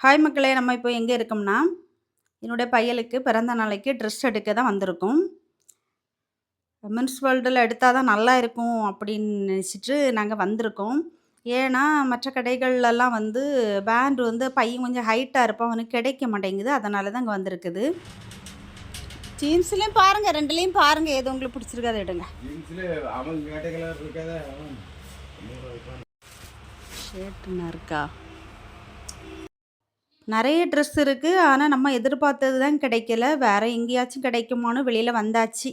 Hi மக்களே! நம்ம இப்போ எங்கே இருக்கோம்னா, என்னுடைய பையலுக்கு பிறந்த நாளைக்கு ட்ரெஸ் எடுக்க தான் வந்திருக்கோம். விமென்ஸ் வேர்ல்டில எடுத்தா தான் நல்லா இருக்கும் அப்படின்னு நினச்சிட்டு நாங்க வந்திருக்கோம். ஏன்னா, மற்ற கடைகள்லலாம் வந்து பேண்ட் வந்து பையன் கொஞ்சம் ஹைட்டா இருப்பான். அவனுக்கு கிடைக்க மாட்டேங்குது. அதனால தான் இங்க வந்திருக்குது. ஜீன்ஸ்லயும் பாருங்க, 2லயும் பாருங்க. எது உங்களுக்கு பிடிச்சிருக்கோ அத எடுங்க. ஜீன்ஸ்ல அவன் கேட்ட கலர் இருக்காதா? ஷர்ட்னா இருக்கா? நெறைய ட்ரெஸ் இருக்கு. ஆனா, நம்ம எதிர்பார்த்தது தான் கிடைக்கல. வேற எங்கேயாச்சும் கிடைக்குமான்னு வெளியில வந்தாச்சு.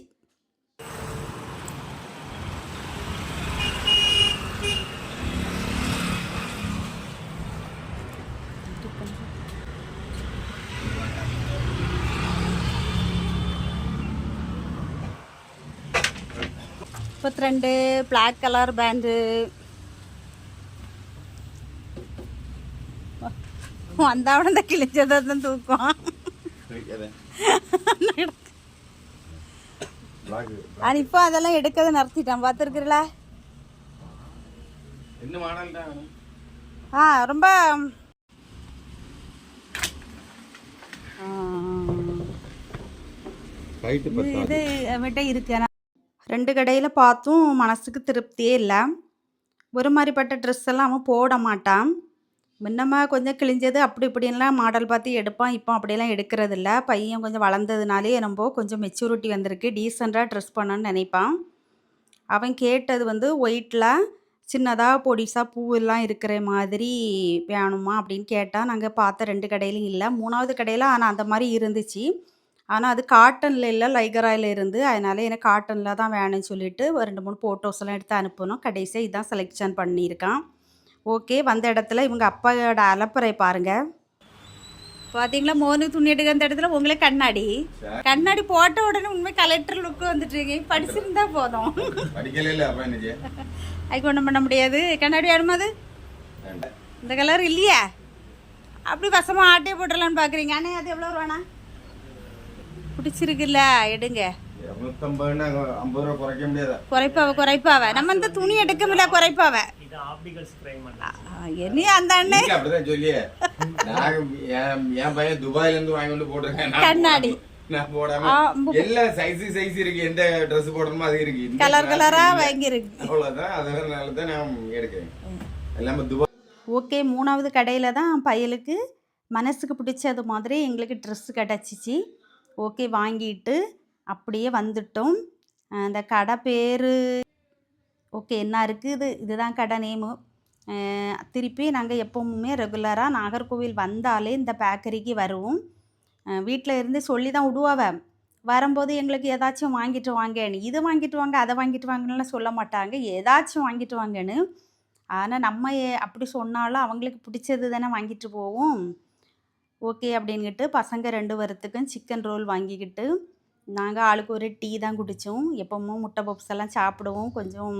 $32 பிளாக் கலர் பேண்டு. வந்தவன இந்த கிழிச்சதை தான் தூக்கும். நான் இப்போ அதெல்லாம் எடுக்கிறத நிறுத்திட்டேன். பார்த்துருக்குறீங்களா? என்ன மாடல்டா? ரொம்ப இது விட்ட இருக்கு. 2 கடையில் பார்த்தும் மனசுக்கு திருப்தியே இல்லை. ஒரு மாதிரிப்பட்ட ட்ரெஸ் எல்லாம் அவன் போட மாட்டான். முன்னமா கொஞ்சம் கிழிஞ்சது அப்படி இப்படின்லாம் மாடல் பார்த்து எடுப்பான். இப்போ அப்படியெல்லாம் எடுக்கிறதில்ல. பையன் கொஞ்சம் வளர்ந்ததுனாலே என்னமோ கொஞ்சம் மெச்சூரிட்டி வந்திருக்கு. டீசெண்டாக ட்ரெஸ் பண்ணணும்னு நினைப்பான். அவன் கேட்டது வந்து ஒயிட்டில் சின்னதாக பொடிசா பூவெல்லாம் இருக்கிற மாதிரி வேணுமா அப்படின்னு கேட்டான். நாங்கள் பார்த்த 2 கடையிலும் இல்லை. 3வது கடையில் ஆனால் அந்த மாதிரி இருந்துச்சு. ஆனால் அது காட்டனில் இல்லை, லைக்ராயில் இருந்து. அதனால எனக்கு காட்டனில் தான் வேணும்னு சொல்லிட்டு ஒரு 2, 3 ஃபோட்டோஸ்லாம் எடுத்து அனுப்பணும். கடைசியாக இதான் செலெக்ஷன் பண்ணியிருக்கான். ஓகே, வந்த இடத்துல இவங்க அப்பாவோட அலப்பறை பாருங்க. பார்த்தீங்களா, மோனுக்கு துணி எடுக்க அந்த இடத்துல உங்களுக்கு கண்ணாடி போட்ட உடனே உண்மை கலெக்டர் லுக்கு வந்துட்டுருங்க. படிச்சிருந்தா போதும். அதுக்கு ஒன்றும் பண்ண முடியாது. கண்ணாடி வேணுமா? அது இந்த கலர் இல்லையா? அப்படி வசமாக ஆட்டையை போட்டுடலான்னு பார்க்குறீங்க. ஆனால் அது எவ்வளோ ரூபாண்ணா? பிடிச்சிருக்குல்ல, எடுங்க. குறைப்பாவ நம்ம இந்த துணி எடுக்க முடியல. குறைப்பாவ என்ன அந்த அண்ணன் கண்ணாடி கலர் கலரா வாங்கிருக்கு. ஓகே, 3வது கடையில் தான் பையலுக்கு மனசுக்கு பிடிச்சது மாதிரி எங்களுக்கு ட்ரெஸ்ஸு கிடச்சிச்சு. ஓகே, வாங்கிட்டு அப்படியே வந்துட்டோம். அந்த கடை பேர் ஓகே என்ன இருக்குது, இதுதான் கடை நேமு. திருப்பி நாங்கள் எப்போவுமே ரெகுலராக நாகர்கோவில் வந்தாலே இந்த பேக்கரிக்கு வருவோம். வீட்டில் இருந்து சொல்லி தான் விடுவாவ. வரும்போது எங்களுக்கு ஏதாச்சும் வாங்கிட்டு வாங்கன்னு, இது வாங்கிட்டு வாங்க அதை வாங்கிட்டு வாங்கன்னு சொல்ல மாட்டாங்க. ஏதாச்சும் வாங்கிட்டு வாங்கன்னு. ஆனால் நம்ம அப்படி சொன்னாலும் அவங்களுக்கு பிடிச்சது தானே வாங்கிட்டு போவோம். ஓகே அப்படின்கிட்டு பசங்க 2 பேர்த்துக்கும் சிக்கன் ரோல் வாங்கிக்கிட்டு நாங்கள் ஆளுக்கு ஒரு டீ தான் குடித்தோம். எப்போவும் முட்டை பப்ஸ் எல்லாம் சாப்பிடுவோம். கொஞ்சம்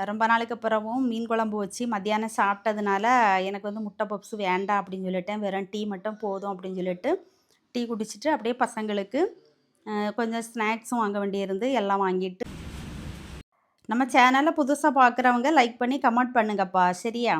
ரொம்ப நாளுக்கு அப்புறமும் மீன் குழம்பு வச்சு மத்தியானம் சாப்பிட்டதுனால எனக்கு வந்து முட்டை பப்ஸ் வேண்டாம் அப்படின்னு சொல்லிட்டேன். வெறும் டீ மட்டும் போதும் அப்படின்னு சொல்லிட்டு டீ குடிச்சிட்டு அப்படியே பசங்களுக்கு கொஞ்சம் ஸ்நாக்ஸும் வாங்க வேண்டியிருந்து எல்லாம் வாங்கிட்டு. நம்ம சேனலை புதுசாக பார்க்குறவங்க லைக் பண்ணி கமெண்ட் பண்ணுங்கப்பா, சரியா?